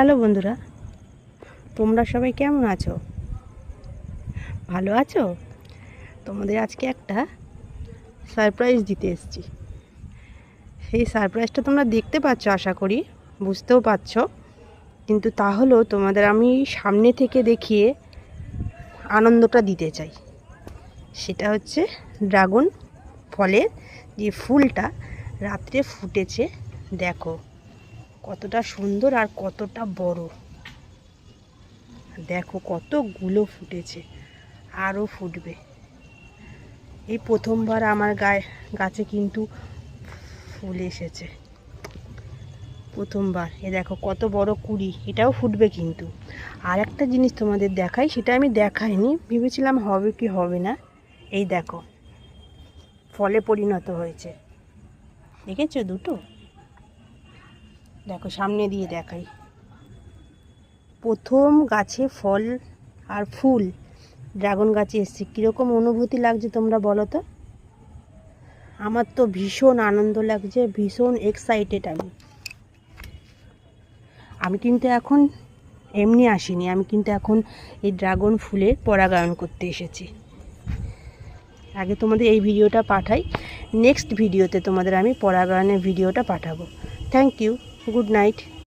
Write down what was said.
Hello বন্ধুরা, তোমরা সবাই কেমন আছো? ভালো আছো? তোমাদের আজকে একটা সারপ্রাইজ দিতে এসেছি। সেই সারপ্রাইজটা তোমরা দেখতে পাচ্ছ, আশা করি বুঝতেও পারছো, কিন্তু তাহলেও তোমাদের আমি সামনে থেকে দেখিয়ে আনন্দটা দিতে চাই। সেটা হচ্ছে ড্রাগন ফলের যে ফুলটা রাত্রে ফুটেছে, দেখো কতটা সুন্দর আর কতটা বড়। দেখো কতগুলো ফুটেছে, আরও ফুটবে। এই প্রথমবার আমার গাছে কিন্তু ফুল এসেছে, প্রথমবার। এ দেখো কত বড় কুঁড়ি, এটাও ফুটবে কিন্তু। আর একটা জিনিস তোমাদের দেখাই, সেটা আমি দেখাইনি, ভেবেছিলাম হবে কি হবে না। এই দেখো ফলে পরিণত হয়েছে, দেখেছো দুটো? দেখো সামনে দিয়ে দেখাই, প্রথম গাছে ফল আর ফুল ড্রাগন গাছে এসছে। কীরকম অনুভূতি লাগছে তোমরা বলো তো? আমার তো ভীষণ আনন্দ লাগছে, ভীষণ এক্সাইটেড আমি কিন্তু এখন এমনি আসিনি, আমি কিন্তু এখন এই ড্রাগন ফুলের পরাগায়ন করতে এসেছি। আগে তোমাদের এই ভিডিওটা পাঠাই, নেক্সট ভিডিওতে তোমাদের আমি পরাগায়নের ভিডিওটা পাঠাবো। Thank you, good night.